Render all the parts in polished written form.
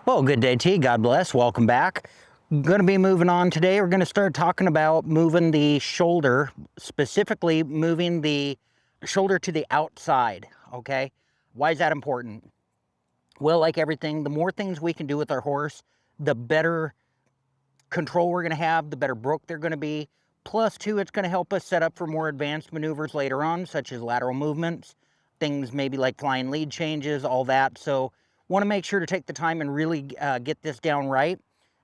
Well, good day to you. God bless. Welcome back. Going to be moving on today. We're going to start talking about moving the shoulder, specifically moving the shoulder to the outside, okay? Why is that important? Well, like everything, the more things we can do with our horse, the better control we're going to have, the better broke they're going to be. Plus, too, it's going to help us set up for more advanced maneuvers later on, such as lateral movements, things maybe like flying lead changes, all that. So, want to make sure to take the time and really get this down right.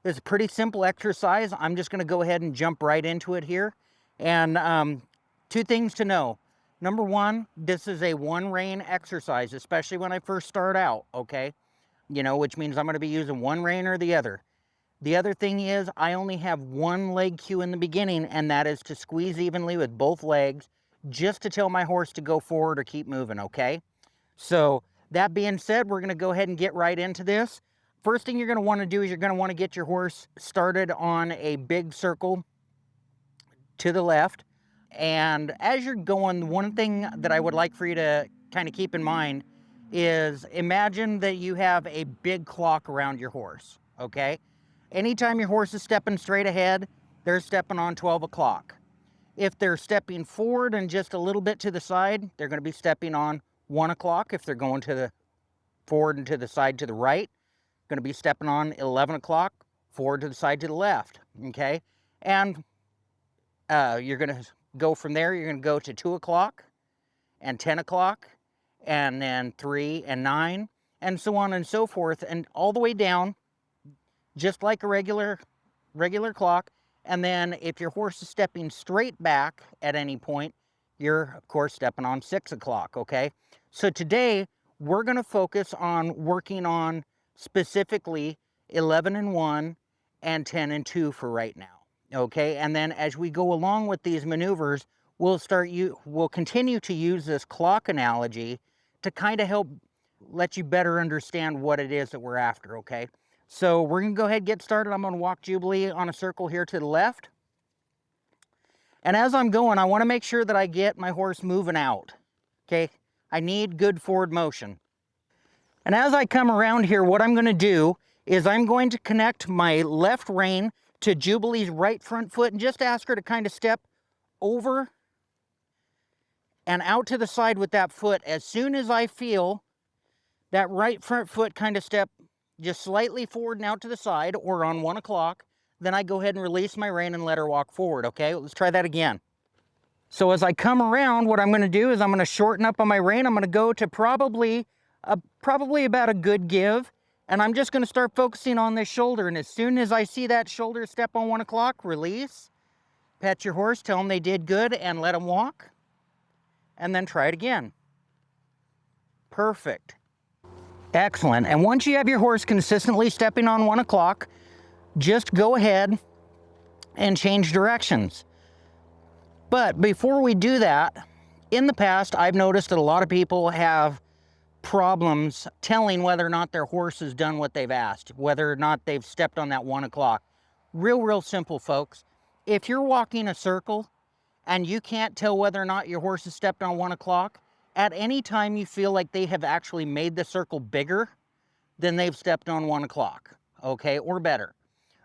It's a pretty simple exercise. I'm just going to go ahead and jump right into it here. And two things to know. Number one, this is a one rein exercise, especially when I first start out, okay? You know, which means I'm going to be using one rein or the other. The other thing is I only have one leg cue in the beginning, and that is to squeeze evenly with both legs just to tell my horse to go forward or keep moving, okay? So that being said, we're going to go ahead and get right into this. First thing you're going to want to do is you're going to want to get your horse started on a big circle to the left. And as you're going, one thing that I would like for you to kind of keep in mind is imagine that you have a big clock around your horse, okay? Anytime your horse is stepping straight ahead, they're stepping on 12 o'clock. If they're stepping forward and just a little bit to the side, they're going to be stepping on 1 o'clock. If they're going to the forward and to the side to the right, going to be stepping on 11 o'clock, forward to the side to the left, okay? And you're going to go from there. You're going to go to 2 o'clock and 10 o'clock and then 3 and 9 and so on and so forth, and all the way down just like a regular clock. And then if your horse is stepping straight back at any point, you're of course stepping on 6 o'clock, okay? So today we're going to focus on working on specifically 11 and 1 and 10 and 2 for right now, okay? And then as we go along with these maneuvers, we'll continue to use this clock analogy to kind of help let you better understand what it is that we're after, okay? So we're going to go ahead and get started. I'm going to walk Jubilee on a circle here to the left. And as I'm going, I want to make sure that I get my horse moving out, okay? I need good forward motion. And as I come around here, what I'm going to do is I'm going to connect my left rein to Jubilee's right front foot and just ask her to kind of step over and out to the side with that foot. As soon as I feel that right front foot kind of step just slightly forward and out to the side or on 1 o'clock, then I go ahead and release my rein and let her walk forward, okay? Let's try that again. So as I come around, what I'm going to do is I'm going to shorten up on my rein. I'm going to go to probably about a good give, and I'm just going to start focusing on this shoulder. And as soon as I see that shoulder step on 1 o'clock, release, pet your horse, tell them they did good, and let them walk, and then try it again. Perfect. Excellent. And once you have your horse consistently stepping on 1 o'clock, just go ahead and change directions. But before we do that, in the past, I've noticed that a lot of people have problems telling whether or not their horse has done what they've asked, whether or not they've stepped on that 1 o'clock. Real simple, folks. If you're walking a circle and you can't tell whether or not your horse has stepped on 1 o'clock, at any time you feel like they have actually made the circle bigger, then they've stepped on 1 o'clock, okay, or better.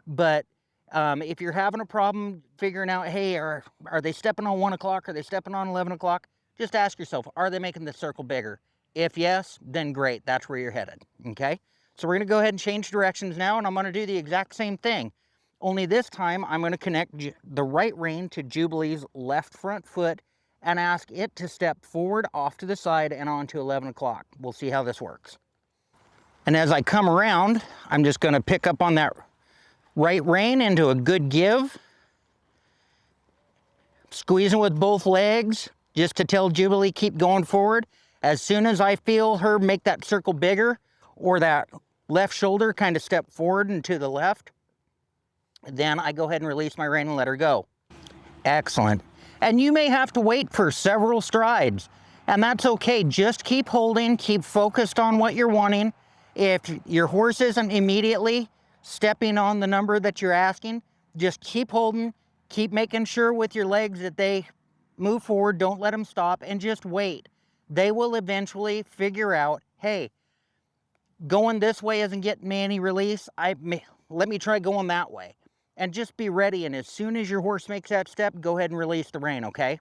But if you're having a problem figuring out, hey, are they stepping on 1 o'clock? Are they stepping on 11 o'clock? Just ask yourself, are they making the circle bigger? If yes, then great, that's where you're headed, okay? So we're going to go ahead and change directions now, and I'm going to do the exact same thing. Only this time, I'm going to connect the right rein to Jubilee's left front foot and ask it to step forward off to the side and on to 11 o'clock. We'll see how this works. And as I come around, I'm just going to pick up on that right rein into a good give. Squeezing with both legs just to tell Jubilee keep going forward. As soon as I feel her make that circle bigger or that left shoulder kind of step forward and to the left, then I go ahead and release my rein and let her go. Excellent. And you may have to wait for several strides, and that's okay. Just keep holding, keep focused on what you're wanting. If your horse isn't immediately stepping on the number that you're asking, just keep holding, keep making sure with your legs that they move forward, don't let them stop, and just wait. They will eventually figure out, hey, going this way isn't getting me any release, let me try going that way. And just be ready, and as soon as your horse makes that step, go ahead and release the rein, okay?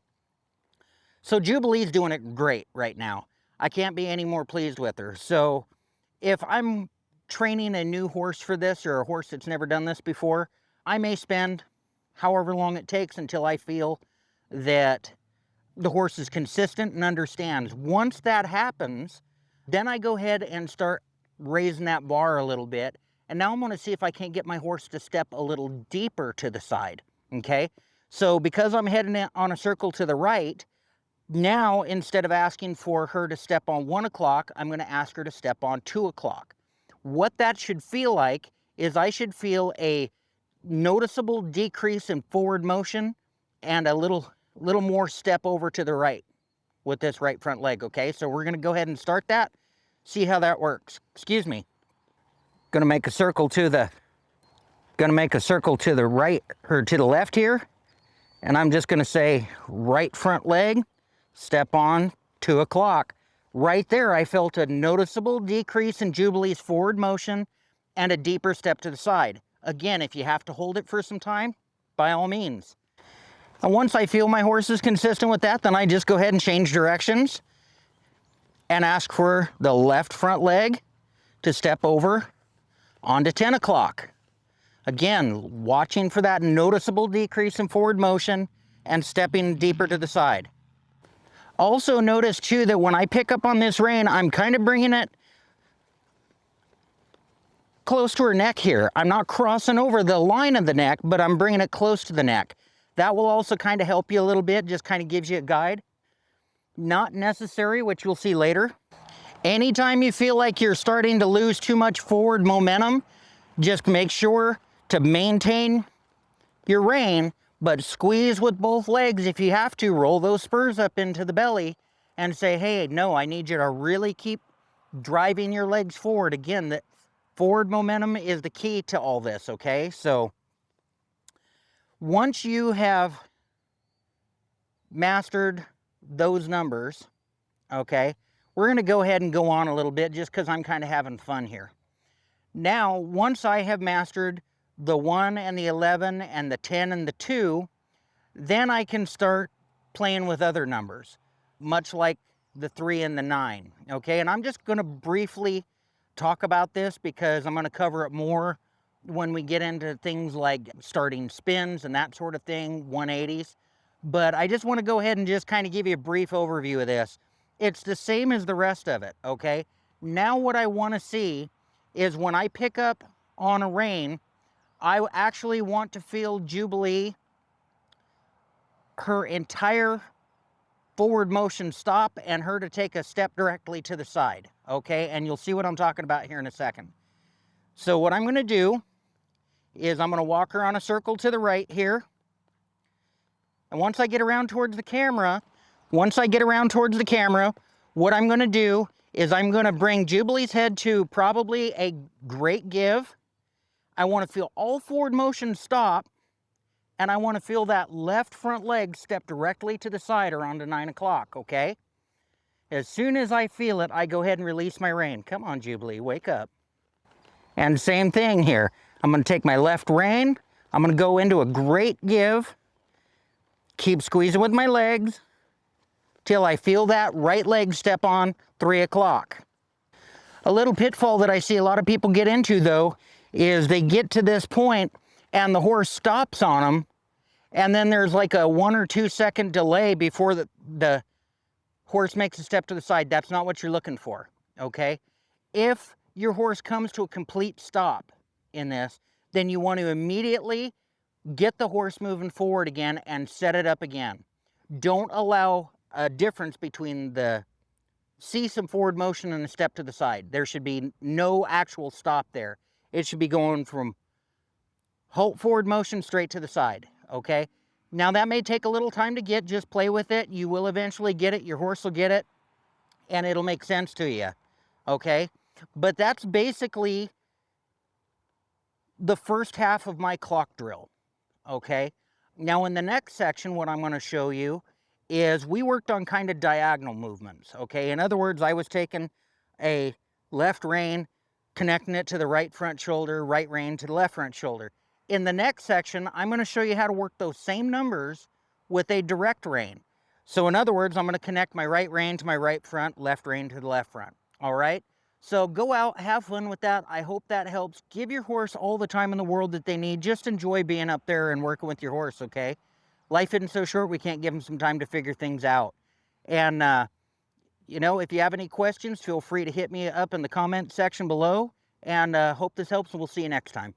So Jubilee's doing it great right now. I can't be any more pleased with her. So if I'm training a new horse for this, or a horse that's never done this before, I may spend however long it takes until I feel that the horse is consistent and understands. Once that happens, then I go ahead and start raising that bar a little bit. And now I'm going to see if I can't get my horse to step a little deeper to the side, okay? So because I'm heading on a circle to the right, now instead of asking for her to step on 1 o'clock, I'm going to ask her to step on 2 o'clock. What that should feel like is I should feel a noticeable decrease in forward motion and a little more step over to the right with this right front leg, okay? So we're going to go ahead and start that, see how that works. Excuse me. Going to make a circle to the right, or to the left here, and I'm just going to say right front leg, step on 2 o'clock. Right there, I felt a noticeable decrease in Jubilee's forward motion and a deeper step to the side. Again, if you have to hold it for some time, by all means. And once I feel my horse is consistent with that, then I just go ahead and change directions and ask for the left front leg to step over onto 10 o'clock. Again, watching for that noticeable decrease in forward motion and stepping deeper to the side. Also notice too that when I pick up on this rein, I'm kind of bringing it close to her neck here. I'm not crossing over the line of the neck, but I'm bringing it close to the neck. That will also kind of help you a little bit, just kind of gives you a guide. Not necessary, which you'll see later. Anytime you feel like you're starting to lose too much forward momentum, just make sure to maintain your rein, but squeeze with both legs if you have to. Roll those spurs up into the belly and say, hey, no, I need you to really keep driving your legs forward. Again, the forward momentum is the key to all this, okay? So once you have mastered those numbers, okay, we're going to go ahead and go on a little bit just because I'm kind of having fun here. Now, once I have mastered the 1 and the 11 and the 10 and the 2, then I can start playing with other numbers, much like the 3 and the 9, okay? And I'm just going to briefly talk about this because I'm going to cover it more when we get into things like starting spins and that sort of thing, 180s. But I just want to go ahead and just kind of give you a brief overview of this. It's the same as the rest of it, okay? Now what I want to see is when I pick up on a rein, I actually want to feel Jubilee, her entire forward motion stop, and her to take a step directly to the side, okay? And you'll see what I'm talking about here in a second. So what I'm going to do is I'm going to walk her on a circle to the right here. And once I get around towards the camera, what I'm going to do is I'm going to bring Jubilee's head to probably a great give. I want to feel all forward motion stop, and I want to feel that left front leg step directly to the side or onto 9 o'clock, okay? As soon as I feel it, I go ahead and release my rein. Come on, Jubilee, wake up. And same thing here. I'm going to take my left rein. I'm going to go into a great give. Keep squeezing with my legs till I feel that right leg step on 3 o'clock. A little pitfall that I see a lot of people get into, though, is they get to this point and the horse stops on them, and then there's like a 1 or 2 second delay before the horse makes a step to the side. That's not what you're looking for, okay? If your horse comes to a complete stop in this, then you want to immediately get the horse moving forward again and set it up again. Don't allow a difference between see some forward motion and a step to the side. There should be no actual stop there. It should be going from halt forward motion straight to the side, okay? Now that may take a little time to get, just play with it. You will eventually get it, your horse will get it, and it'll make sense to you, okay? But that's basically the first half of my clock drill, okay? Now in the next section, what I'm going to show you is we worked on kind of diagonal movements, okay? In other words, I was taking a left rein, connecting it to the right front shoulder, right rein to the left front shoulder. In the next section, I'm going to show you how to work those same numbers with a direct rein. So in other words, I'm going to connect my right rein to my right front, left rein to the left front. All right? So go out, have fun with that. I hope that helps. Give your horse all the time in the world that they need. Just enjoy being up there and working with your horse, okay? Life isn't so short, we can't give them some time to figure things out. And, you know, if you have any questions, feel free to hit me up in the comment section below. And hope this helps, and we'll see you next time.